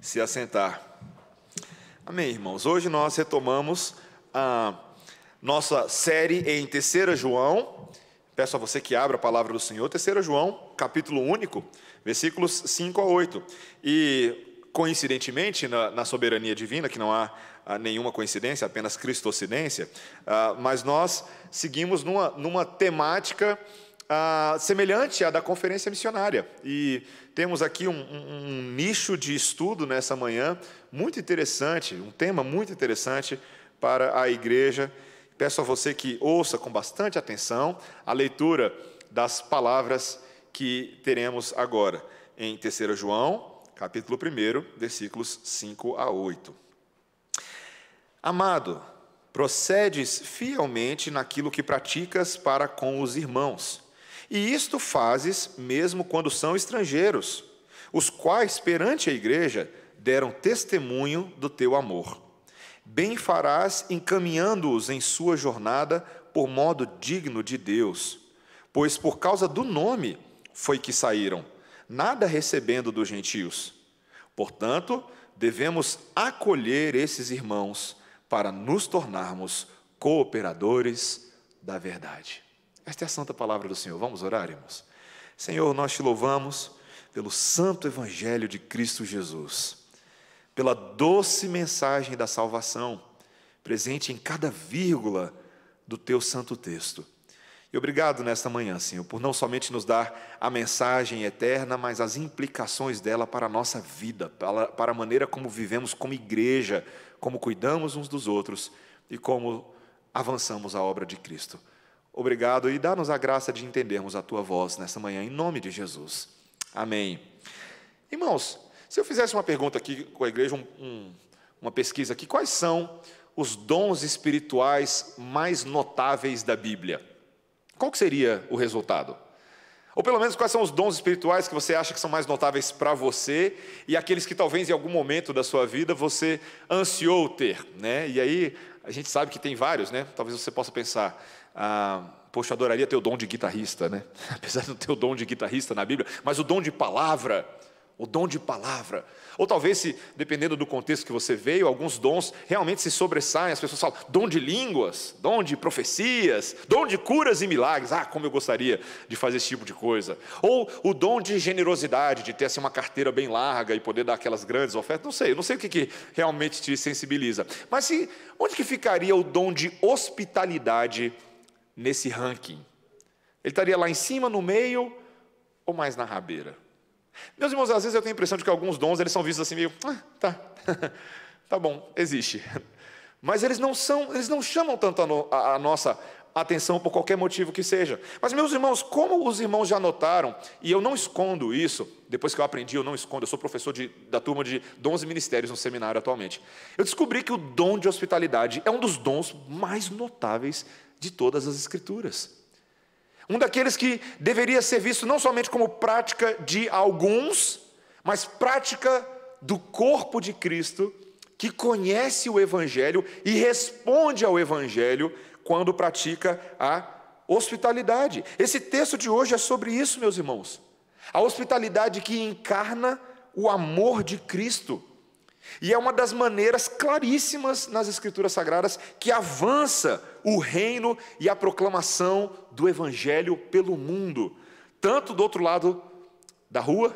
se assentar. Amém, irmãos. Hoje nós retomamos a nossa série em 3 João. Peço a você que abra a palavra do Senhor. 3 João, capítulo único, versículos 5 a 8. E, coincidentemente, na soberania divina, que não há nenhuma coincidência, apenas cristocidência, mas nós seguimos numa temática semelhante à da conferência missionária, e temos aqui um nicho de estudo nessa manhã muito interessante, um tema muito interessante para a igreja. Peço a você que ouça com bastante atenção a leitura das palavras que teremos agora em 3 João, capítulo 1, versículos 5 a 8. Amado, procedes fielmente naquilo que praticas para com os irmãos, e isto fazes mesmo quando são estrangeiros, os quais perante a igreja deram testemunho do teu amor. Bem farás encaminhando-os em sua jornada por modo digno de Deus, pois por causa do nome foi que saíram, nada recebendo dos gentios. Portanto, devemos acolher esses irmãos para nos tornarmos cooperadores da verdade. Esta é a santa palavra do Senhor. Vamos orar, irmãos? Senhor, nós te louvamos pelo santo evangelho de Cristo Jesus, pela doce mensagem da salvação, presente em cada vírgula do teu santo texto. E obrigado nesta manhã, Senhor, por não somente nos dar a mensagem eterna, mas as implicações dela para a nossa vida, para a maneira como vivemos como igreja, como cuidamos uns dos outros e como avançamos a obra de Cristo. Obrigado e dá-nos a graça de entendermos a tua voz nesta manhã, em nome de Jesus. Amém. Irmãos, se eu fizesse uma pergunta aqui com a igreja, uma pesquisa aqui, quais são os dons espirituais mais notáveis da Bíblia? Qual que seria o resultado? Ou pelo menos quais são os dons espirituais que você acha que são mais notáveis para você e aqueles que talvez em algum momento da sua vida você ansiou ter, né? E aí a gente sabe que tem vários, né? Talvez você possa pensar, poxa, eu adoraria ter o dom de guitarrista, né? Apesar de não ter o dom de guitarrista na Bíblia, mas o dom de palavra. O dom de palavra. Ou talvez, dependendo do contexto que você veio, alguns dons realmente se sobressaem. As pessoas falam, dom de línguas, dom de profecias, dom de curas e milagres. Como eu gostaria de fazer esse tipo de coisa. Ou o dom de generosidade, de ter assim, uma carteira bem larga e poder dar aquelas grandes ofertas. Não sei o que realmente te sensibiliza. Mas onde que ficaria o dom de hospitalidade nesse ranking? Ele estaria lá em cima, no meio, ou mais na rabeira? Meus irmãos, às vezes eu tenho a impressão de que alguns dons eles são vistos assim meio, tá bom, existe. Mas eles não chamam tanto a nossa atenção por qualquer motivo que seja. Mas, meus irmãos, como os irmãos já notaram, e eu não escondo isso, depois que eu aprendi, eu não escondo, eu sou professor da turma de dons e ministérios no seminário atualmente. Eu descobri que o dom de hospitalidade é um dos dons mais notáveis de todas as Escrituras. Um daqueles que deveria ser visto não somente como prática de alguns, mas prática do corpo de Cristo, que conhece o Evangelho e responde ao Evangelho quando pratica a hospitalidade. Esse texto de hoje é sobre isso, meus irmãos. A hospitalidade que encarna o amor de Cristo. E é uma das maneiras claríssimas nas Escrituras Sagradas que avança o reino e a proclamação do Evangelho pelo mundo, tanto do outro lado da rua,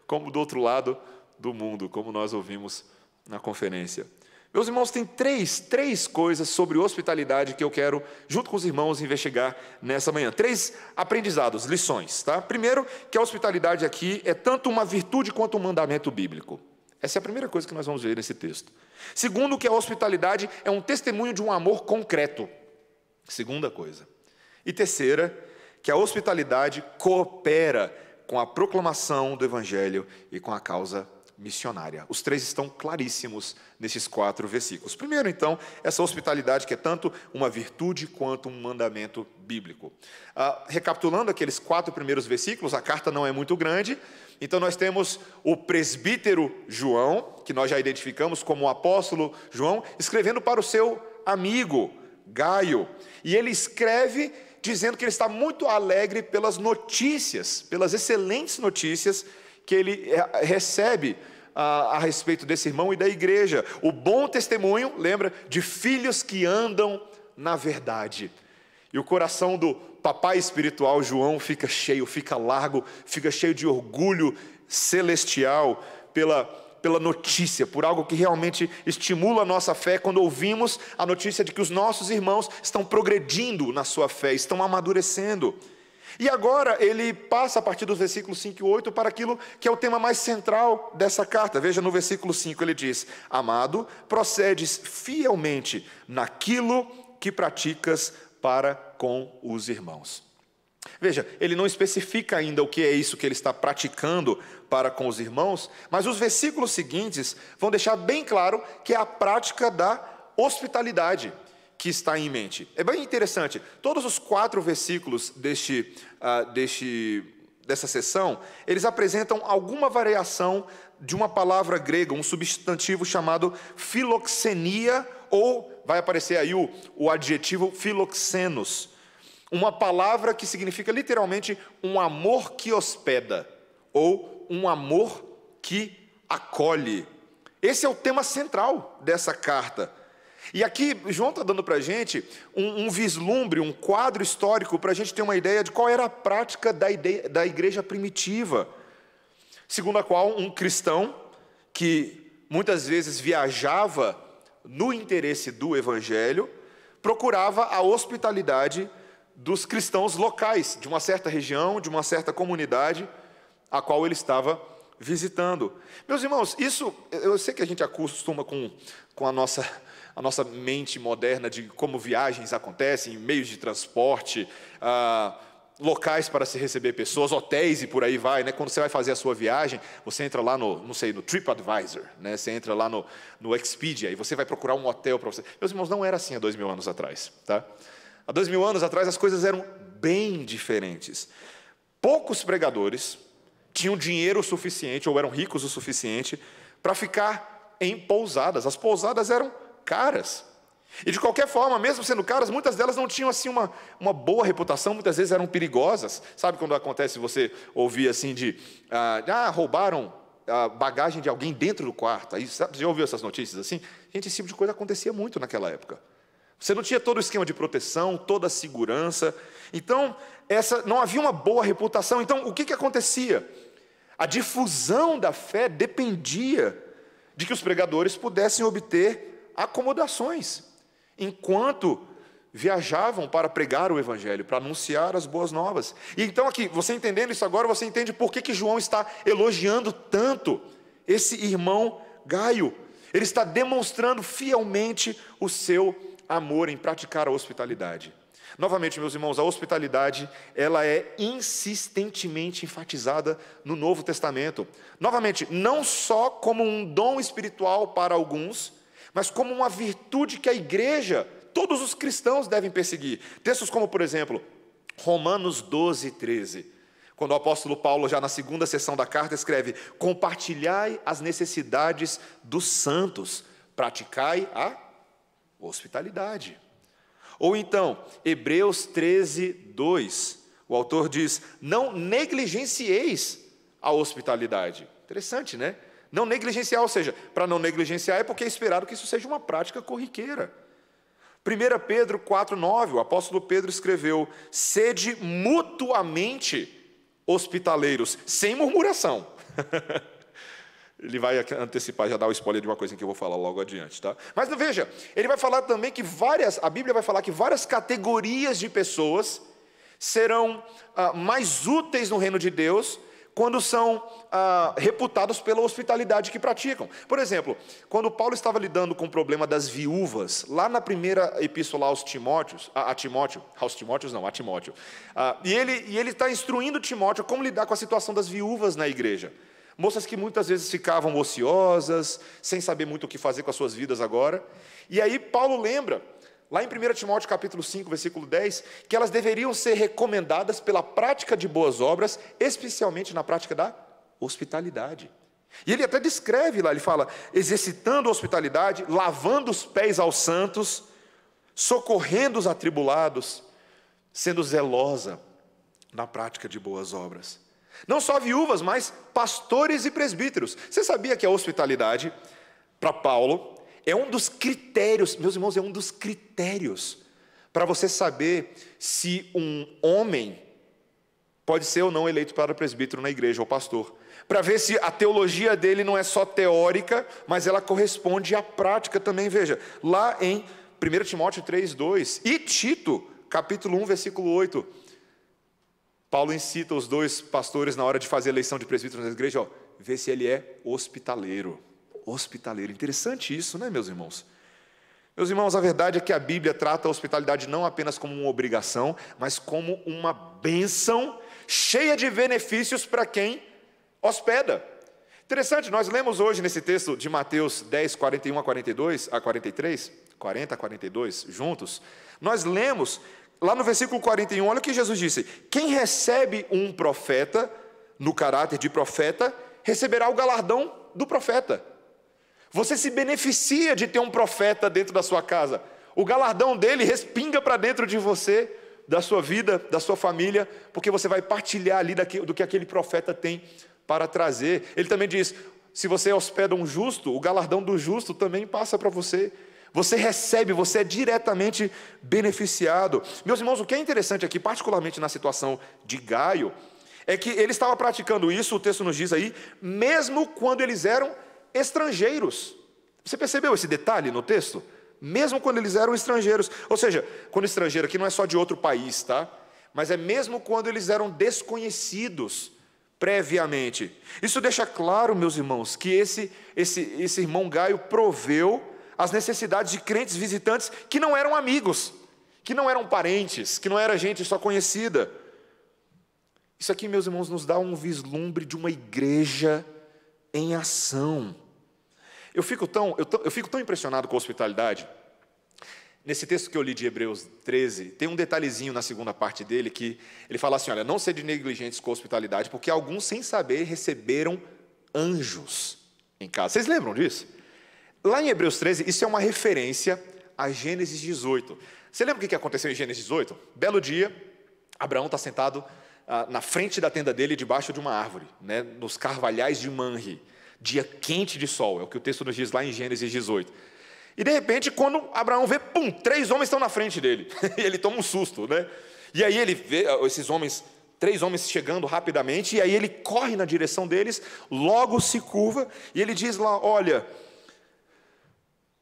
como do outro lado do mundo, como nós ouvimos na conferência. Meus irmãos, tem três coisas sobre hospitalidade que eu quero, junto com os irmãos, investigar nessa manhã. 3 aprendizados, lições, tá? Primeiro, que a hospitalidade aqui é tanto uma virtude quanto um mandamento bíblico. Essa é a primeira coisa que nós vamos ver nesse texto. Segundo, que a hospitalidade é um testemunho de um amor concreto. Segunda coisa. E terceira, que a hospitalidade coopera com a proclamação do Evangelho e com a causa missionária. Os 3 estão claríssimos nesses 4 versículos. Primeiro, então, essa hospitalidade que é tanto uma virtude quanto um mandamento bíblico. Recapitulando aqueles 4 primeiros versículos, a carta não é muito grande, então nós temos o presbítero João, que nós já identificamos como o apóstolo João, escrevendo para o seu amigo Gaio, e ele escreve dizendo que ele está muito alegre pelas notícias, pelas excelentes notícias que ele recebe a respeito desse irmão e da igreja. O bom testemunho, lembra, de filhos que andam na verdade. E o coração do papai espiritual João fica cheio, fica largo, fica cheio de orgulho celestial pela notícia, por algo que realmente estimula a nossa fé, quando ouvimos a notícia de que os nossos irmãos estão progredindo na sua fé, estão amadurecendo. E agora ele passa a partir dos versículos 5 e 8 para aquilo que é o tema mais central dessa carta. Veja no versículo 5, ele diz: amado, procedes fielmente naquilo que praticas para com os irmãos. Veja, ele não especifica ainda o que é isso que ele está praticando para com os irmãos, mas os versículos seguintes vão deixar bem claro que é a prática da hospitalidade que está em mente. É bem interessante, todos os 4 versículos dessa seção, eles apresentam alguma variação de uma palavra grega, um substantivo chamado filoxenia, ou vai aparecer aí o adjetivo filoxenos, uma palavra que significa literalmente um amor que hospeda, ou um amor que acolhe. Esse é o tema central dessa carta. E aqui João está dando para a gente um vislumbre, um quadro histórico, para a gente ter uma ideia de qual era a prática da igreja primitiva, segundo a qual um cristão que muitas vezes viajava no interesse do evangelho, procurava a hospitalidade dos cristãos locais, de uma certa região, de uma certa comunidade, a qual ele estava visitando. Meus irmãos, isso, eu sei que a gente acostuma com a nossa mente moderna de como viagens acontecem, meios de transporte, locais para se receber pessoas, hotéis e por aí vai, né? Quando você vai fazer a sua viagem, você entra lá no TripAdvisor, né? Você entra lá no Expedia e você vai procurar um hotel para você. Meus irmãos, não era assim há 2000 anos atrás, tá? Há 2000 anos atrás as coisas eram bem diferentes. Poucos pregadores tinham dinheiro suficiente ou eram ricos o suficiente para ficar em pousadas. As pousadas eram caras. E de qualquer forma, mesmo sendo caras, muitas delas não tinham assim uma boa reputação, muitas vezes eram perigosas. Sabe quando acontece você ouvir assim roubaram a bagagem de alguém dentro do quarto? Aí, você já ouviu essas notícias assim? Gente, esse tipo de coisa acontecia muito naquela época. Você não tinha todo o esquema de proteção, toda a segurança. Então, não havia uma boa reputação. Então, o que acontecia? A difusão da fé dependia de que os pregadores pudessem obter acomodações enquanto viajavam para pregar o evangelho, para anunciar as boas novas. E então aqui, você entendendo isso agora, você entende por que João está elogiando tanto esse irmão Gaio. Ele está demonstrando fielmente o seu amor em praticar a hospitalidade. Novamente, meus irmãos, a hospitalidade, ela é insistentemente enfatizada no Novo Testamento. Novamente, não só como um dom espiritual para alguns, mas como uma virtude que a igreja, todos os cristãos devem perseguir. Textos como, por exemplo, Romanos 12, 13. Quando o apóstolo Paulo, já na segunda sessão da carta, escreve: compartilhai as necessidades dos santos, praticai a hospitalidade. Ou então, Hebreus 13, 2, o autor diz: não negligencieis a hospitalidade. Interessante, né? Não negligenciar, ou seja, para não negligenciar é porque é esperado que isso seja uma prática corriqueira. 1 Pedro 4, 9, o apóstolo Pedro escreveu: sede mutuamente hospitaleiros, sem murmuração. Ele vai antecipar, já dar o spoiler de uma coisa que eu vou falar logo adiante, tá? Mas veja, ele vai falar também que a Bíblia vai falar que várias categorias de pessoas serão mais úteis no reino de Deus quando são reputados pela hospitalidade que praticam. Por exemplo, quando Paulo estava lidando com o problema das viúvas, lá na primeira epístola a Timóteo, e ele está instruindo Timóteo como lidar com a situação das viúvas na igreja. Moças que muitas vezes ficavam ociosas, sem saber muito o que fazer com as suas vidas agora. E aí Paulo lembra, lá em 1 Timóteo capítulo 5, versículo 10, que elas deveriam ser recomendadas pela prática de boas obras, especialmente na prática da hospitalidade. E ele até descreve lá, ele fala: exercitando a hospitalidade, lavando os pés aos santos, socorrendo os atribulados, sendo zelosa na prática de boas obras. Não só viúvas, mas pastores e presbíteros. Você sabia que a hospitalidade, para Paulo, é um dos critérios, meus irmãos, é um dos critérios para você saber se um homem pode ser ou não eleito para presbítero na igreja ou pastor. Para ver se a teologia dele não é só teórica, mas ela corresponde à prática também. Veja, lá em 1 Timóteo 3:2 e Tito, capítulo 1, versículo 8, Paulo incita os dois pastores na hora de fazer a eleição de presbíteros na igreja, vê se ele é hospitaleiro. Hospitaleiro, interessante isso, né, meus irmãos? Meus irmãos, a verdade é que a Bíblia trata a hospitalidade não apenas como uma obrigação, mas como uma bênção cheia de benefícios para quem hospeda. Interessante, nós lemos hoje nesse texto de Mateus 10, 41 a 42, a 43, 40 a 42, juntos, nós lemos lá no versículo 41, olha o que Jesus disse: quem recebe um profeta, no caráter de profeta, receberá o galardão do profeta. Você se beneficia de ter um profeta dentro da sua casa. O galardão dele respinga para dentro de você, da sua vida, da sua família, porque você vai partilhar ali do que aquele profeta tem para trazer. Ele também diz, se você hospeda um justo, o galardão do justo também passa para você. Você recebe, você é diretamente beneficiado. Meus irmãos, o que é interessante aqui, particularmente na situação de Gaio, é que ele estava praticando isso, o texto nos diz aí, mesmo quando eles eram estrangeiros. Você percebeu esse detalhe no texto? Mesmo quando eles eram estrangeiros. Ou seja, quando estrangeiro aqui não é só de outro país, tá? Mas é mesmo quando eles eram desconhecidos previamente. Isso deixa claro, meus irmãos, que esse irmão Gaio proveu as necessidades de crentes visitantes que não eram amigos, que não eram parentes, que não era gente só conhecida. Isso aqui, meus irmãos, nos dá um vislumbre de uma igreja em ação. Eu fico tão impressionado com a hospitalidade. Nesse texto que eu li de Hebreus 13, tem um detalhezinho na segunda parte dele, que ele fala assim, olha, não sede negligentes com a hospitalidade, porque alguns, sem saber, receberam anjos em casa. Vocês lembram disso? Lá em Hebreus 13, isso é uma referência a Gênesis 18. Você lembra o que aconteceu em Gênesis 18? Belo dia, Abraão está sentado na frente da tenda dele, debaixo de uma árvore, né, nos carvalhais de Manre, dia quente de sol, é o que o texto nos diz lá em Gênesis 18. E de repente, quando Abraão vê, 3 homens estão na frente dele, ele toma um susto, né? E aí ele vê esses homens, 3 homens chegando rapidamente, e aí ele corre na direção deles, logo se curva, e ele diz lá, olha,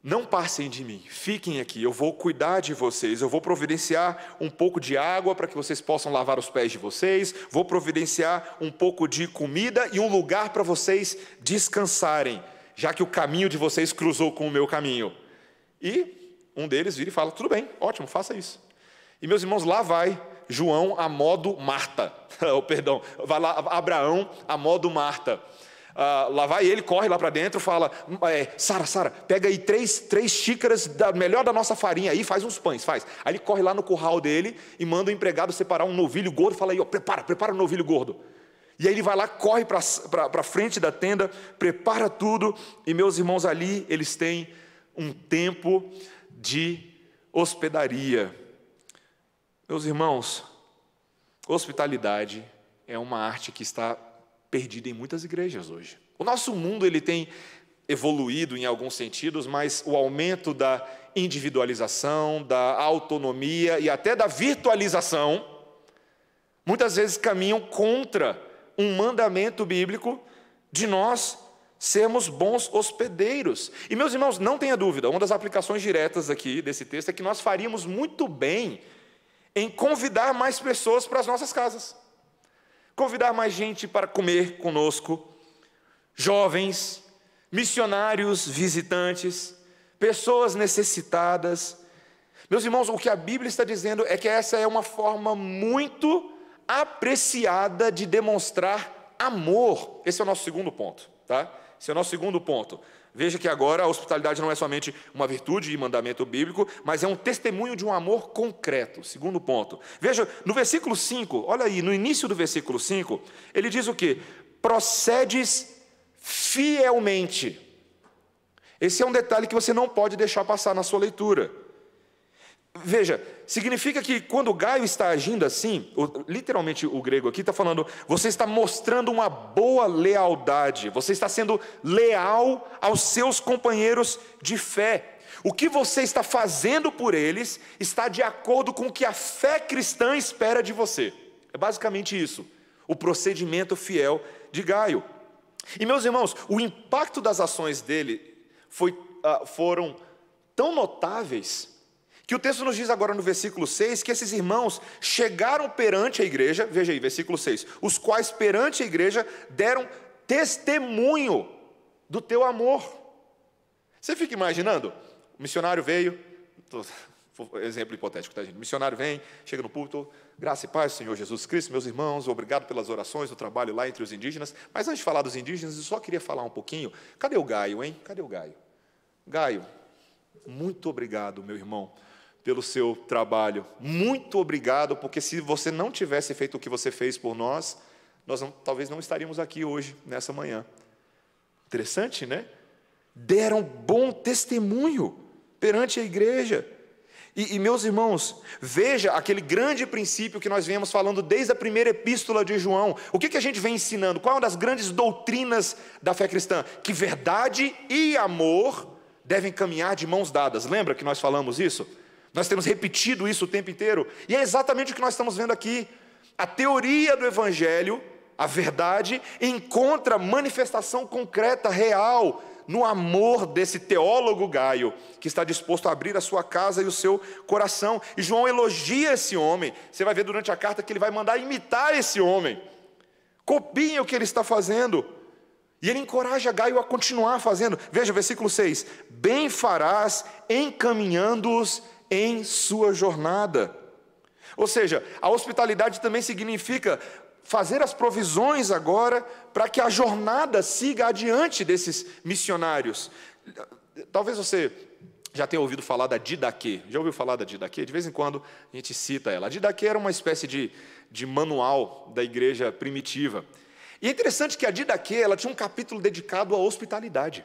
não passem de mim, fiquem aqui, eu vou cuidar de vocês, eu vou providenciar um pouco de água para que vocês possam lavar os pés de vocês, vou providenciar um pouco de comida e um lugar para vocês descansarem, já que o caminho de vocês cruzou com o meu caminho. E um deles vira e fala, tudo bem, ótimo, faça isso. E meus irmãos, lá vai João a modo Marta, vai lá Abraão a modo Marta. Lá vai ele, corre lá para dentro, fala, Sara, pega aí 3 xícaras melhor da nossa farinha aí, faz uns pães, faz. Aí ele corre lá no curral dele e manda o empregado separar um novilho gordo, fala aí, prepara o novilho gordo. E aí ele vai lá, corre para a frente da tenda, prepara tudo, e meus irmãos, ali eles têm um tempo de hospedaria. Meus irmãos, hospitalidade é uma arte que está perdida em muitas igrejas hoje. O nosso mundo ele tem evoluído em alguns sentidos, mas o aumento da individualização, da autonomia e até da virtualização, muitas vezes caminham contra um mandamento bíblico de nós sermos bons hospedeiros. E, meus irmãos, não tenha dúvida, uma das aplicações diretas aqui desse texto é que nós faríamos muito bem em convidar mais pessoas para as nossas casas. Convidar mais gente para comer conosco, jovens, missionários, visitantes, pessoas necessitadas. Meus irmãos, o que a Bíblia está dizendo é que essa é uma forma muito apreciada de demonstrar amor. Esse é o nosso segundo ponto, tá? Esse é o nosso segundo ponto. Veja que agora a hospitalidade não é somente uma virtude e mandamento bíblico, mas é um testemunho de um amor concreto. Segundo ponto. Veja, no versículo 5, olha aí, no início do versículo 5, ele diz o quê? Procedes fielmente. Esse é um detalhe que você não pode deixar passar na sua leitura. Veja, significa que quando Gaio está agindo assim, literalmente o grego aqui está falando, você está mostrando uma boa lealdade, você está sendo leal aos seus companheiros de fé. O que você está fazendo por eles está de acordo com o que a fé cristã espera de você. É basicamente isso, o procedimento fiel de Gaio. E meus irmãos, o impacto das ações dele foram tão notáveis, que o texto nos diz agora no versículo 6, que esses irmãos chegaram perante a igreja, veja aí, versículo 6, os quais perante a igreja deram testemunho do teu amor. Você fica imaginando? O missionário veio, exemplo hipotético, tá, gente? O missionário vem, chega no púlpito, graça e paz, Senhor Jesus Cristo, meus irmãos, obrigado pelas orações do trabalho lá entre os indígenas. Mas antes de falar dos indígenas, eu só queria falar um pouquinho. Cadê o Gaio, hein? Cadê o Gaio? Gaio, muito obrigado, meu irmão, pelo seu trabalho. Muito obrigado, porque se você não tivesse feito o que você fez por nós, talvez não estaríamos aqui hoje, nessa manhã. Interessante, né? Deram bom testemunho perante a igreja. E meus irmãos, veja aquele grande princípio que nós viemos falando desde a primeira epístola de João. O que a gente vem ensinando? Qual é uma das grandes doutrinas da fé cristã? Que verdade e amor devem caminhar de mãos dadas. Lembra que nós falamos isso? Nós temos repetido isso o tempo inteiro. E é exatamente o que nós estamos vendo aqui. A teoria do Evangelho, a verdade, encontra manifestação concreta, real, no amor desse teólogo Gaio, que está disposto a abrir a sua casa e o seu coração. E João elogia esse homem. Você vai ver durante a carta que ele vai mandar imitar esse homem. Copiem o que ele está fazendo. E ele encoraja Gaio a continuar fazendo. Veja o versículo 6. Bem farás encaminhando-os em sua jornada. Ou seja, a hospitalidade também significa fazer as provisões agora para que a jornada siga adiante desses missionários. Talvez você já tenha ouvido falar da Didaquê. Já ouviu falar da Didaquê? De vez em quando a gente cita ela. A Didaquê era uma espécie de manual da igreja primitiva. E é interessante que a Didaquê, ela tinha um capítulo dedicado à hospitalidade.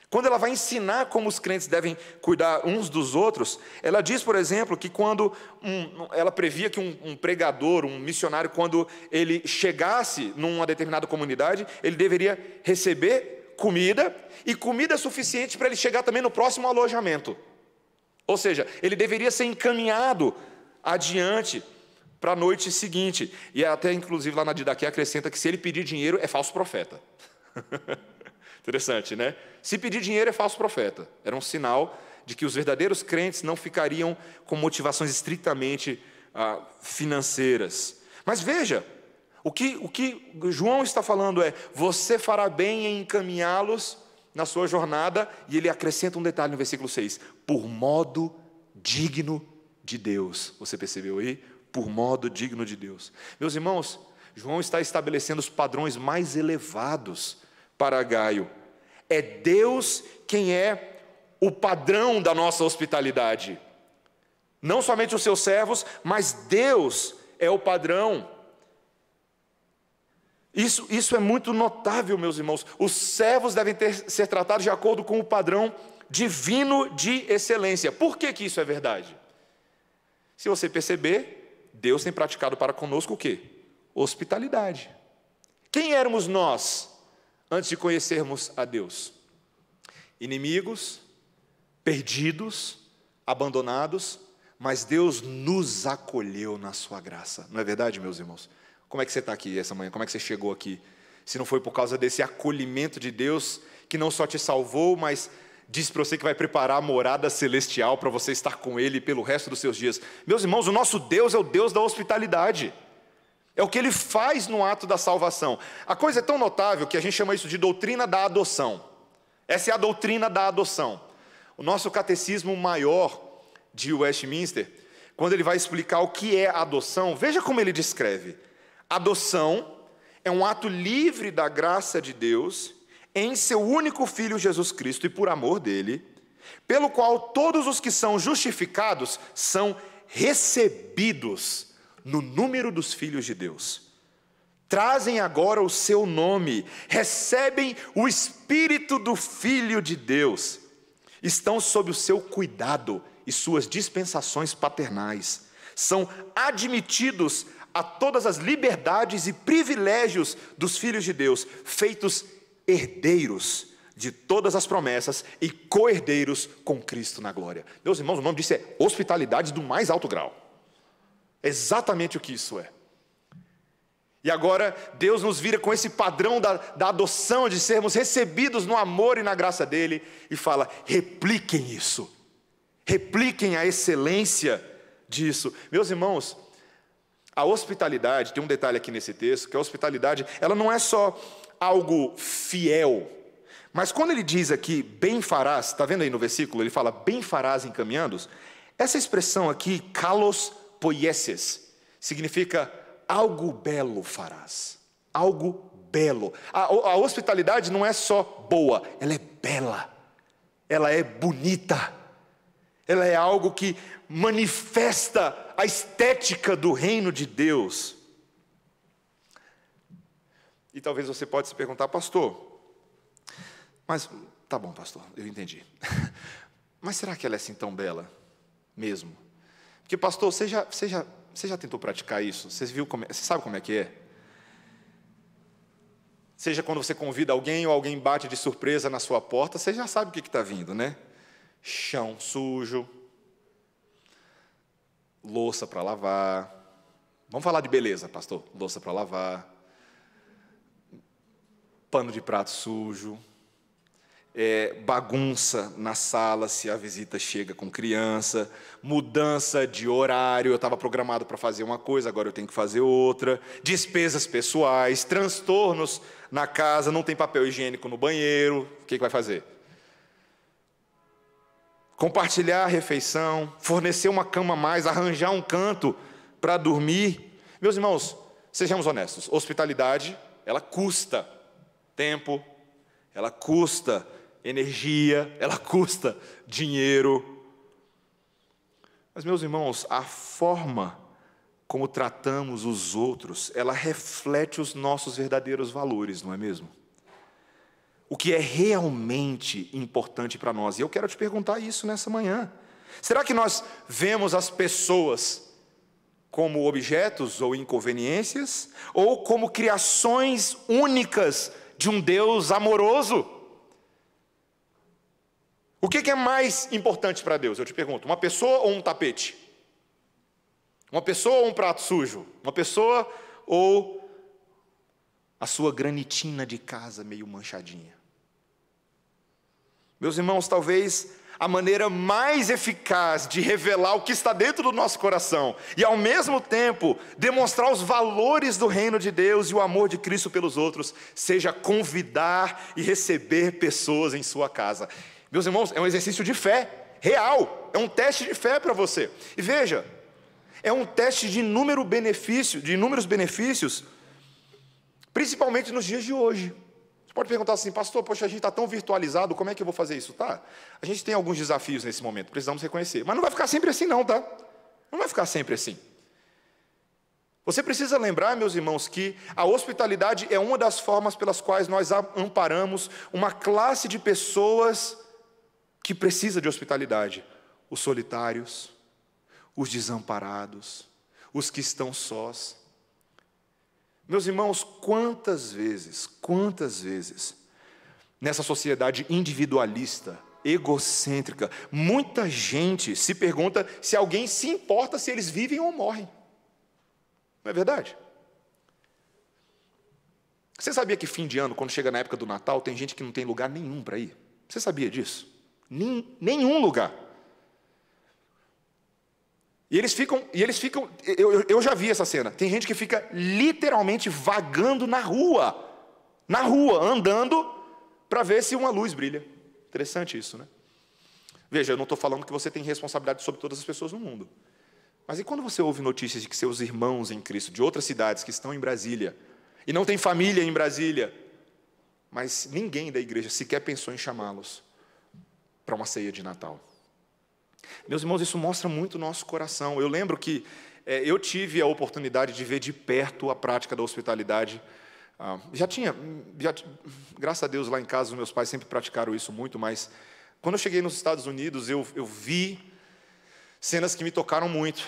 Quando ela vai ensinar como os crentes devem cuidar uns dos outros, ela diz, por exemplo, que quando ela previa que um pregador, um missionário, quando ele chegasse numa determinada comunidade, ele deveria receber comida, e comida suficiente para ele chegar também no próximo alojamento. Ou seja, ele deveria ser encaminhado adiante para a noite seguinte. E até, inclusive, lá na Didaquê acrescenta que se ele pedir dinheiro, é falso profeta. Interessante, né? Se pedir dinheiro é falso profeta. Era um sinal de que os verdadeiros crentes não ficariam com motivações estritamente financeiras. Mas veja, o que João está falando é: você fará bem em encaminhá-los na sua jornada, e ele acrescenta um detalhe no versículo 6, por modo digno de Deus. Você percebeu aí? Por modo digno de Deus. Meus irmãos, João está estabelecendo os padrões mais elevados para Gaio. É Deus quem é o padrão da nossa hospitalidade. Não somente os seus servos, mas Deus é o padrão. Isso é muito notável, meus irmãos. Os servos devem ser tratados de acordo com o padrão divino de excelência. Por que isso é verdade? Se você perceber, Deus tem praticado para conosco o quê? Hospitalidade. Quem éramos nós antes de conhecermos a Deus? Inimigos, perdidos, abandonados, mas Deus nos acolheu na sua graça. Não é verdade, meus irmãos? Como é que você está aqui essa manhã? Como é que você chegou aqui? Se não foi por causa desse acolhimento de Deus, que não só te salvou, mas disse para você que vai preparar a morada celestial para você estar com Ele pelo resto dos seus dias. Meus irmãos, o nosso Deus é o Deus da hospitalidade. É o que Ele faz no ato da salvação. A coisa é tão notável que a gente chama isso de doutrina da adoção. Essa é a doutrina da adoção. O nosso catecismo maior de Westminster, quando ele vai explicar o que é adoção, veja como ele descreve. Adoção é um ato livre da graça de Deus em seu único Filho Jesus Cristo e por amor dele, pelo qual todos os que são justificados são recebidos no número dos filhos de Deus. Trazem agora o seu nome, recebem o Espírito do Filho de Deus, estão sob o seu cuidado e suas dispensações paternais. São admitidos a todas as liberdades e privilégios dos filhos de Deus, feitos herdeiros de todas as promessas e co-herdeiros com Cristo na glória. Meus irmãos, o nome disso é hospitalidade do mais alto grau. É exatamente o que isso é. E agora Deus nos vira com esse padrão da adoção, de sermos recebidos no amor e na graça dEle, e fala: repliquem isso, repliquem a excelência disso. Meus irmãos, a hospitalidade, tem um detalhe aqui nesse texto, que a hospitalidade, ela não é só algo fiel, mas quando ele diz aqui, bem farás, está vendo aí no versículo, ele fala, bem farás encaminhando-os, essa expressão aqui, kalos poieses, significa algo belo farás, algo belo. A hospitalidade não é só boa, ela é bela, ela é bonita, ela é algo que manifesta a estética do reino de Deus. E talvez você pode se perguntar, pastor, mas, tá bom pastor, eu entendi, mas será que ela é assim tão bela mesmo? Porque pastor, você já tentou praticar isso? Você sabe como é que é? Seja quando você convida alguém ou alguém bate de surpresa na sua porta, você já sabe o que está vindo, né? Chão sujo, louça para lavar. Vamos falar de beleza, pastor. Louça para lavar, pano de prato sujo, bagunça na sala se a visita chega com criança, mudança de horário, eu estava programado para fazer uma coisa, agora eu tenho que fazer outra, despesas pessoais, transtornos na casa, não tem papel higiênico no banheiro, o que vai fazer? Compartilhar a refeição, fornecer uma cama a mais, arranjar um canto para dormir. Meus irmãos, sejamos honestos, hospitalidade, ela custa tempo, ela custa energia, ela custa dinheiro. Mas, meus irmãos, a forma como tratamos os outros, ela reflete os nossos verdadeiros valores, não é mesmo? O que é realmente importante para nós. E eu quero te perguntar isso nessa manhã. Será que nós vemos as pessoas como objetos ou inconveniências, ou como criações únicas de um Deus amoroso? O que é mais importante para Deus? Eu te pergunto, uma pessoa ou um tapete? Uma pessoa ou um prato sujo? Uma pessoa ou a sua granitina de casa meio manchadinha? Meus irmãos, talvez a maneira mais eficaz de revelar o que está dentro do nosso coração e, ao mesmo tempo, demonstrar os valores do reino de Deus e o amor de Cristo pelos outros, seja convidar e receber pessoas em sua casa. Meus irmãos, é um exercício de fé real, é um teste de fé para você. E veja, é um teste de inúmeros benefícios, principalmente nos dias de hoje. Você pode perguntar assim, pastor, poxa, a gente está tão virtualizado, como é que eu vou fazer isso? Tá, a gente tem alguns desafios nesse momento, precisamos reconhecer, mas não vai ficar sempre assim não, tá? Não vai ficar sempre assim. Você precisa lembrar, meus irmãos, que a hospitalidade é uma das formas pelas quais nós amparamos uma classe de pessoas que precisa de hospitalidade: os solitários, os desamparados, os que estão sós. Meus irmãos, quantas vezes, nessa sociedade individualista, egocêntrica, muita gente se pergunta se alguém se importa se eles vivem ou morrem. Não é verdade? Você sabia que fim de ano, quando chega na época do Natal, tem gente que não tem lugar nenhum para ir? Você sabia disso? Nenhum lugar. E eles ficam, eu já vi essa cena, tem gente que fica literalmente vagando na rua, andando para ver se uma luz brilha. Interessante isso, né? Veja, eu não estou falando que você tem responsabilidade sobre todas as pessoas no mundo. Mas e quando você ouve notícias de que seus irmãos em Cristo, de outras cidades que estão em Brasília, e não tem família em Brasília, mas ninguém da igreja sequer pensou em chamá-los para uma ceia de Natal? Meus irmãos, isso mostra muito o nosso coração. Eu lembro que eu tive a oportunidade de ver de perto a prática da hospitalidade. Graças a Deus, lá em casa, os meus pais sempre praticaram isso muito, mas quando eu cheguei nos Estados Unidos, eu vi Cenas que me tocaram muito.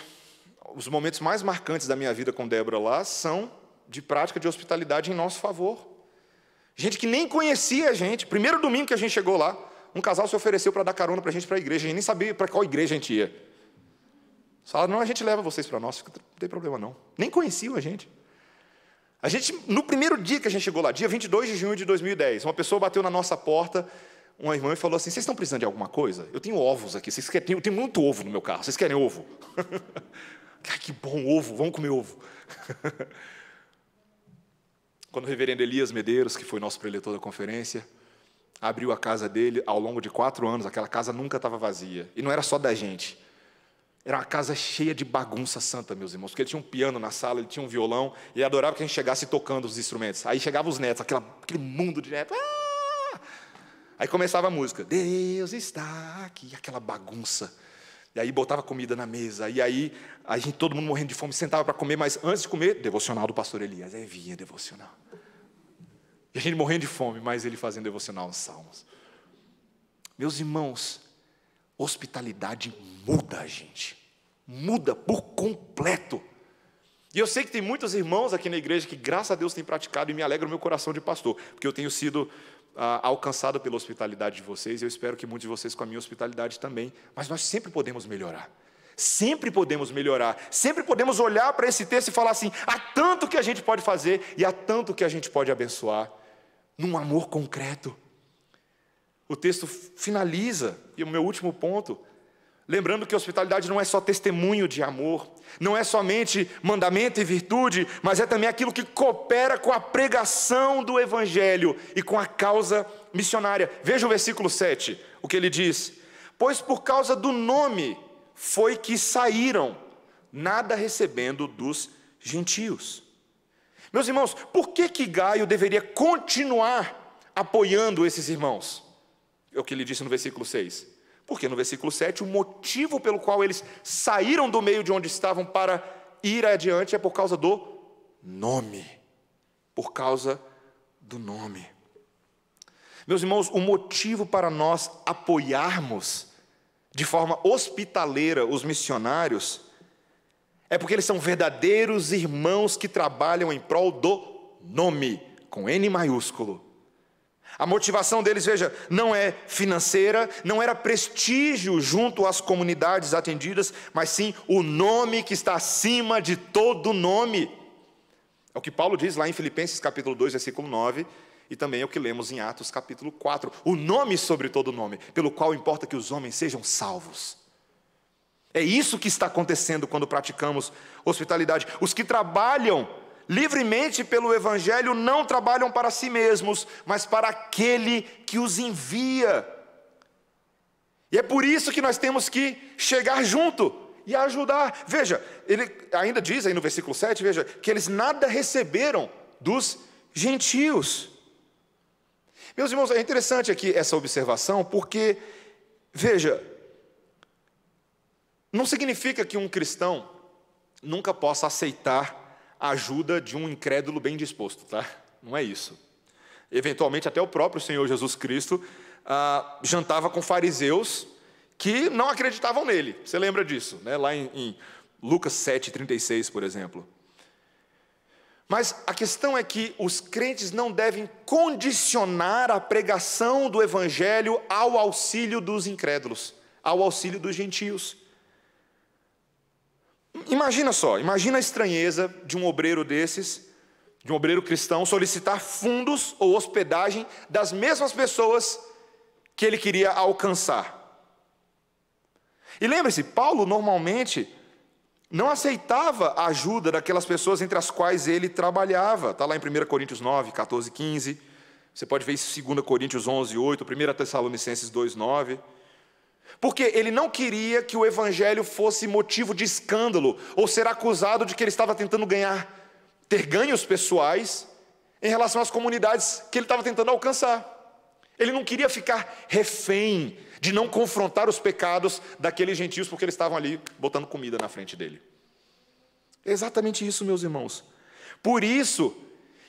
Os momentos mais marcantes da minha vida com Débora lá são de prática de hospitalidade em nosso favor. Gente que nem conhecia a gente. Primeiro domingo que a gente chegou lá, um casal se ofereceu para dar carona para a gente para a igreja. A gente nem sabia para qual igreja a gente ia. Falaram, não, a gente leva vocês para nós, não tem problema não. Nem conheciam a gente. No primeiro dia que a gente chegou lá, dia 22 de junho de 2010, uma pessoa bateu na nossa porta, uma irmã, e falou assim, vocês estão precisando de alguma coisa? Eu tenho ovos aqui, eu tenho muito ovo no meu carro, vocês querem ovo? Ai, que bom, ovo, vamos comer ovo. Quando o reverendo Elias Medeiros, que foi nosso preletor da conferência, abriu a casa dele, ao longo de 4 anos, aquela casa nunca estava vazia. E não era só da gente. Era uma casa cheia de bagunça santa, meus irmãos, porque ele tinha um piano na sala, ele tinha um violão, e ele adorava que a gente chegasse tocando os instrumentos. Aí chegavam os netos, aquele mundo de netos. Aí começava a música, Deus está aqui, aquela bagunça. E aí botava comida na mesa, e aí a gente, todo mundo morrendo de fome, sentava para comer, mas antes de comer, devocional do pastor Elias. Aí vinha devocional. E a gente morrendo de fome, mas ele fazendo devocional nos salmos. Meus irmãos, hospitalidade muda a gente. Muda por completo. E eu sei que tem muitos irmãos aqui na igreja que, graças a Deus, têm praticado, e me alegra o meu coração de pastor, porque eu tenho sido alcançado pela hospitalidade de vocês, e eu espero que muitos de vocês com a minha hospitalidade também, mas nós sempre podemos melhorar. Sempre podemos melhorar, sempre podemos olhar para esse texto e falar assim, há tanto que a gente pode fazer, e há tanto que a gente pode abençoar, num amor concreto. O texto finaliza, e o meu último ponto, lembrando que a hospitalidade não é só testemunho de amor, não é somente mandamento e virtude, mas é também aquilo que coopera com a pregação do Evangelho e com a causa missionária. Veja o versículo 7, o que ele diz, pois por causa do nome foi que saíram, nada recebendo dos gentios. Meus irmãos, por que Gaio deveria continuar apoiando esses irmãos? É o que ele disse no versículo 6. Porque no versículo 7, o motivo pelo qual eles saíram do meio de onde estavam para ir adiante é por causa do nome. Por causa do nome. Meus irmãos, o motivo para nós apoiarmos de forma hospitaleira os missionários é porque eles são verdadeiros irmãos que trabalham em prol do nome, com N maiúsculo. A motivação deles, veja, não é financeira, não era prestígio junto às comunidades atendidas, mas sim o nome que está acima de todo nome. É o que Paulo diz lá em Filipenses capítulo 2, versículo 9, e também é o que lemos em Atos capítulo 4. O nome sobre todo nome, pelo qual importa que os homens sejam salvos. É isso que está acontecendo quando praticamos hospitalidade. Os que trabalham livremente pelo Evangelho não trabalham para si mesmos, mas para aquele que os envia. E é por isso que nós temos que chegar junto e ajudar. Veja, ele ainda diz aí no versículo 7, veja, que eles nada receberam dos gentios. Meus irmãos, é interessante aqui essa observação, porque, veja, não significa que um cristão nunca possa aceitar a ajuda de um incrédulo bem disposto, tá? Não é isso. Eventualmente, até o próprio Senhor Jesus Cristo jantava com fariseus que não acreditavam nele. Você lembra disso, né? Lá em Lucas 7,36, por exemplo. Mas a questão é que os crentes não devem condicionar a pregação do Evangelho ao auxílio dos incrédulos, ao auxílio dos gentios. Imagina só, imagina a estranheza de um obreiro desses, de um obreiro cristão, solicitar fundos ou hospedagem das mesmas pessoas que ele queria alcançar. E lembre-se, Paulo normalmente não aceitava a ajuda daquelas pessoas entre as quais ele trabalhava. Está lá em 1 Coríntios 9, 14, 15. Você pode ver isso em 2 Coríntios 11, 8, 1 Tessalonicenses 2, 9. Porque ele não queria que o Evangelho fosse motivo de escândalo, ou ser acusado de que ele estava tentando ter ganhos pessoais em relação às comunidades que ele estava tentando alcançar. Ele não queria ficar refém de não confrontar os pecados daqueles gentios, porque eles estavam ali botando comida na frente dele. É exatamente isso, meus irmãos. Por isso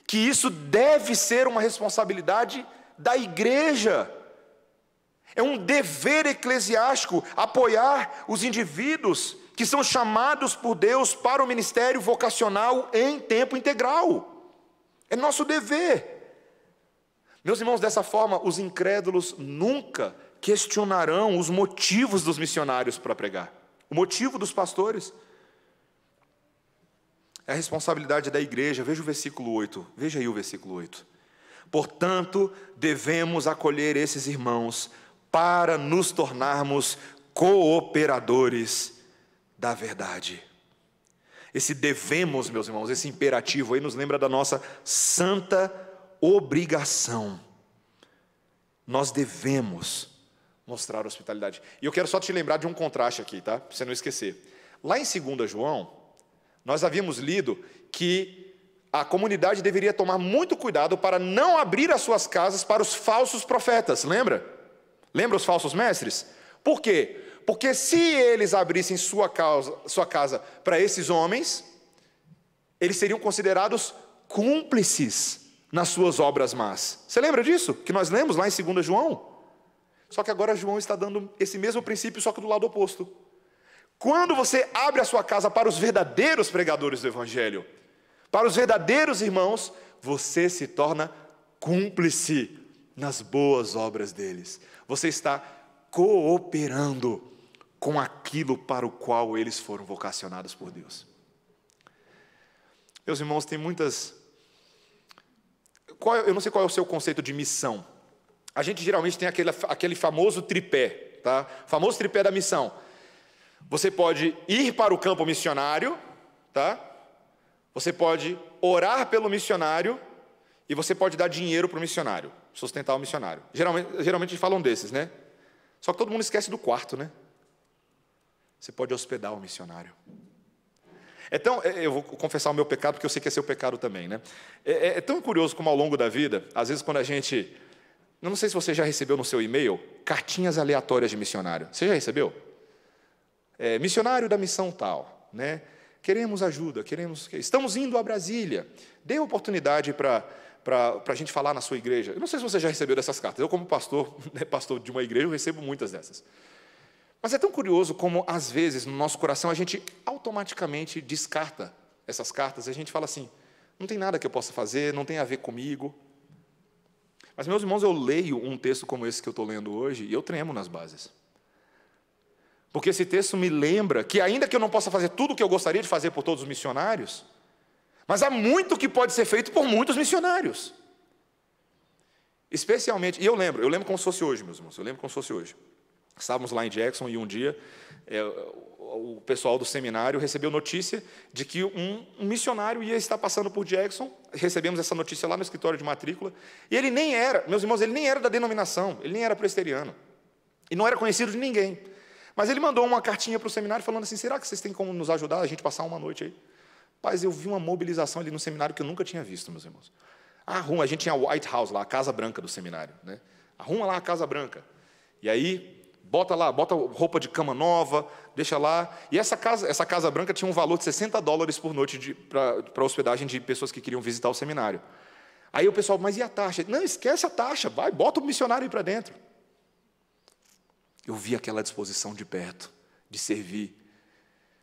que isso deve ser uma responsabilidade da igreja. É um dever eclesiástico apoiar os indivíduos que são chamados por Deus para o ministério vocacional em tempo integral. É nosso dever. Meus irmãos, dessa forma, os incrédulos nunca questionarão os motivos dos missionários para pregar, o motivo dos pastores. É a responsabilidade da igreja. Veja o versículo 8, veja aí o versículo 8. Portanto, devemos acolher esses irmãos para nos tornarmos cooperadores da verdade. Esse devemos, meus irmãos, esse imperativo aí nos lembra da nossa santa obrigação. Nós devemos mostrar hospitalidade. E eu quero só te lembrar de um contraste aqui, tá? Para você não esquecer. Lá em 2 João, nós havíamos lido que a comunidade deveria tomar muito cuidado para não abrir as suas casas para os falsos profetas, lembra? Lembra os falsos mestres? Por quê? Porque se eles abrissem sua casa para esses homens, eles seriam considerados cúmplices nas suas obras más. Você lembra disso? Que nós lemos lá em 2 João? Só que agora João está dando esse mesmo princípio, só que do lado oposto. Quando você abre a sua casa para os verdadeiros pregadores do Evangelho, para os verdadeiros irmãos, você se torna cúmplice nas boas obras deles. Você está cooperando com aquilo para o qual eles foram vocacionados por Deus. Meus irmãos, tem muitas... Eu não sei qual é o seu conceito de missão. A gente geralmente tem aquele famoso tripé, tá? Famoso tripé da missão. Você pode ir para o campo missionário, tá? Você pode orar pelo missionário e você pode dar dinheiro para o missionário, sustentar o missionário. Geralmente falam desses, né? Só que todo mundo esquece do quarto, né? Você pode hospedar o missionário. Então, eu vou confessar o meu pecado, porque eu sei que é seu pecado também, né? É tão curioso como ao longo da vida, às vezes quando a gente... Não sei se você já recebeu no seu e-mail cartinhas aleatórias de missionário. Você já recebeu? Missionário da missão tal, né? Queremos ajuda, estamos indo a Brasília. Dê oportunidade para a gente falar na sua igreja. Eu não sei se você já recebeu dessas cartas. Eu, como pastor, pastor de uma igreja, eu recebo muitas dessas. Mas é tão curioso como, às vezes, no nosso coração, a gente automaticamente descarta essas cartas. A gente fala assim, não tem nada que eu possa fazer, não tem a ver comigo. Mas, meus irmãos, eu leio um texto como esse que eu estou lendo hoje e eu tremo nas bases. Porque esse texto me lembra que, ainda que eu não possa fazer tudo o que eu gostaria de fazer por todos os missionários, mas há muito que pode ser feito por muitos missionários. Especialmente, e eu lembro como se fosse hoje, meus irmãos, eu lembro como se fosse hoje. Estávamos lá em Jackson e um dia o pessoal do seminário recebeu notícia de que um missionário ia estar passando por Jackson. Recebemos essa notícia lá no escritório de matrícula. E ele nem era, meus irmãos, ele nem era da denominação, ele nem era presbiteriano. E não era conhecido de ninguém. Mas ele mandou uma cartinha para o seminário falando assim, será que vocês têm como nos ajudar a gente passar uma noite aí? Paz, eu vi uma mobilização ali no seminário que eu nunca tinha visto, meus irmãos. Arruma, a gente tinha a White House lá, a Casa Branca do seminário, né? Arruma lá a Casa Branca. E aí... Bota roupa de cama nova, deixa lá. E essa casa branca tinha um valor de $60 por noite para hospedagem de pessoas que queriam visitar o seminário. Aí o pessoal, mas e a taxa? Não, esquece a taxa, vai, bota o missionário aí para dentro. Eu vi aquela disposição de perto, de servir.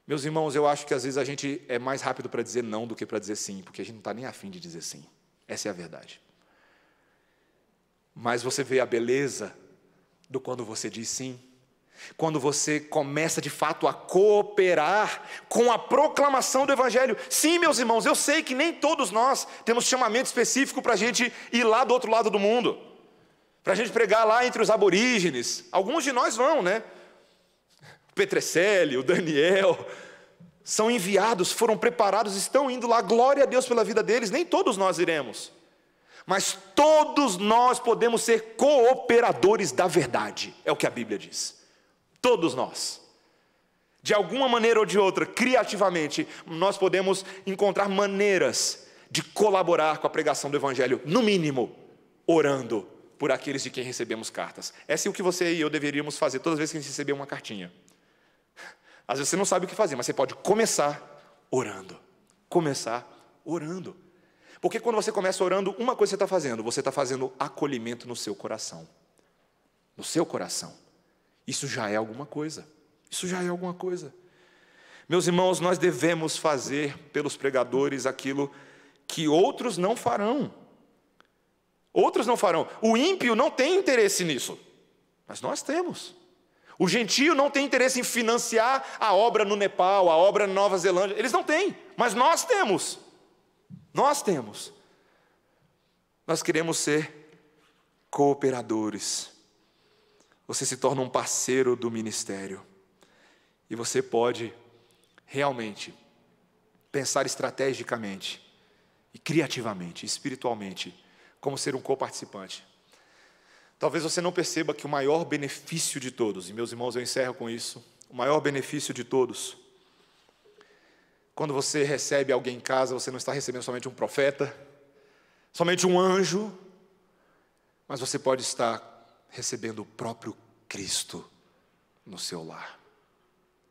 Meus irmãos, eu acho que às vezes a gente é mais rápido para dizer não do que para dizer sim, porque a gente não está nem afim de dizer sim. Essa é a verdade. Mas você vê a beleza do quando você diz sim, quando você começa de fato a cooperar com a proclamação do Evangelho. Sim, meus irmãos, eu sei que nem todos nós temos chamamento específico para a gente ir lá do outro lado do mundo, para a gente pregar lá entre os aborígenes. Alguns de nós vão, né? O Petrecelli, o Daniel, são enviados, foram preparados, estão indo lá, glória a Deus pela vida deles. Nem todos nós iremos. Mas todos nós podemos ser cooperadores da verdade, é o que a Bíblia diz. Todos nós. De alguma maneira ou de outra, criativamente, nós podemos encontrar maneiras de colaborar com a pregação do Evangelho, no mínimo, orando por aqueles de quem recebemos cartas. Essa é o que você e eu deveríamos fazer todas as vezes que a gente receber uma cartinha. Às vezes você não sabe o que fazer, mas você pode começar orando. Começar orando. Porque quando você começa orando, uma coisa você está fazendo acolhimento no seu coração. no seu coração. Isso já é alguma coisa. Isso já é alguma coisa. Meus irmãos, nós devemos fazer pelos pregadores aquilo que outros não farão. Outros não farão. O ímpio não tem interesse nisso, mas nós temos. O gentio não tem interesse em financiar a obra no Nepal, a obra na Nova Zelândia. Eles não têm, mas nós temos. Nós temos. Nós queremos ser cooperadores. Você se torna um parceiro do ministério. E você pode realmente pensar estrategicamente e criativamente, espiritualmente, como ser um coparticipante. Talvez você não perceba que o maior benefício de todos, e meus irmãos, eu encerro com isso, o maior benefício de todos, quando você recebe alguém em casa, você não está recebendo somente um profeta, somente um anjo, mas você pode estar recebendo o próprio Cristo no seu lar.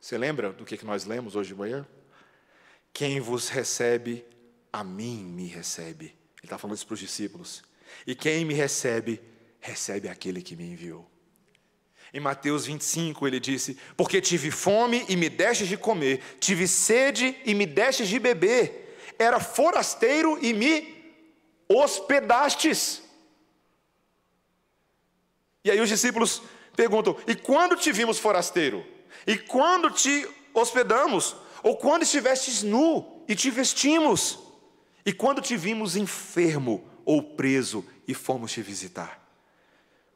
Você lembra do que nós lemos hoje de manhã? Quem vos recebe, a mim me recebe. Ele está falando isso para os discípulos. E quem me recebe, recebe aquele que me enviou. Em Mateus 25 ele disse: porque tive fome e me destes de comer, tive sede e me destes de beber, era forasteiro e me hospedastes. E aí os discípulos perguntam: e quando te vimos forasteiro? E quando te hospedamos? Ou quando estivestes nu e te vestimos? E quando te vimos enfermo ou preso e fomos te visitar?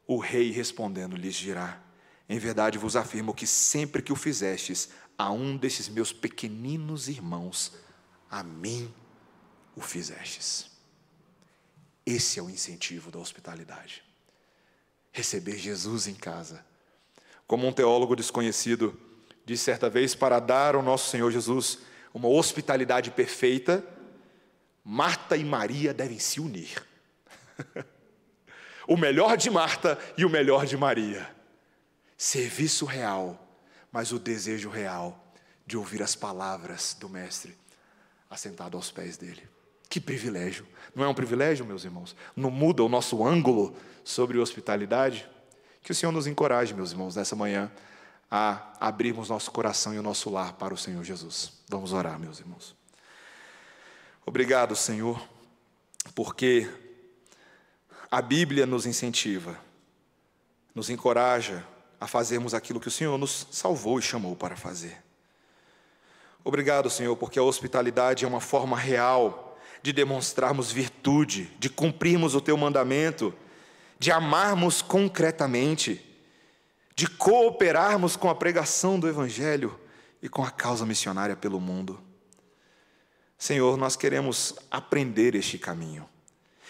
O rei respondendo lhes dirá: em verdade vos afirmo que sempre que o fizestes a um destes meus pequeninos irmãos, a mim o fizestes. Esse é o incentivo da hospitalidade. Receber Jesus em casa. Como um teólogo desconhecido disse certa vez, para dar ao nosso Senhor Jesus uma hospitalidade perfeita, Marta e Maria devem se unir. O melhor de Marta e o melhor de Maria. Serviço real, mas o desejo real de ouvir as palavras do Mestre, assentado aos pés dele. Que privilégio! Não é um privilégio, meus irmãos? Não muda o nosso ângulo sobre hospitalidade? Que o Senhor nos encoraje, meus irmãos, nessa manhã, a abrirmos nosso coração e o nosso lar para o Senhor Jesus. Vamos orar, meus irmãos. Obrigado, Senhor, porque a Bíblia nos incentiva, nos encoraja a fazermos aquilo que o Senhor nos salvou e chamou para fazer. Obrigado, Senhor, porque a hospitalidade é uma forma real de demonstrarmos virtude, de cumprirmos o Teu mandamento, de amarmos concretamente, de cooperarmos com a pregação do Evangelho e com a causa missionária pelo mundo. Senhor, nós queremos aprender este caminho.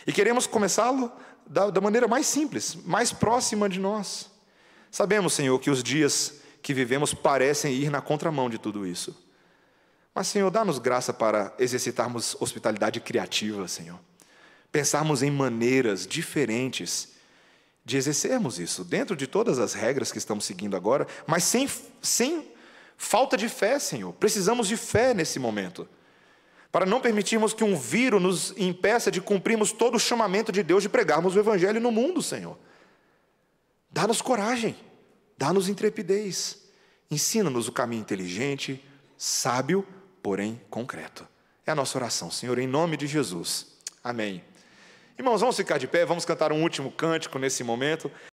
E queremos começá-lo da maneira mais simples, mais próxima de nós. Sabemos, Senhor, que os dias que vivemos parecem ir na contramão de tudo isso. Mas, Senhor, dá-nos graça para exercitarmos hospitalidade criativa, Senhor. Pensarmos em maneiras diferentes de exercermos isso, dentro de todas as regras que estamos seguindo agora, mas sem falta de fé, Senhor. Precisamos de fé nesse momento, para não permitirmos que um vírus nos impeça de cumprirmos todo o chamamento de Deus de pregarmos o Evangelho no mundo, Senhor. Dá-nos coragem, dá-nos intrepidez, ensina-nos o caminho inteligente, sábio, porém concreto. É a nossa oração, Senhor, em nome de Jesus. Amém. Irmãos, vamos ficar de pé, vamos cantar um último cântico nesse momento.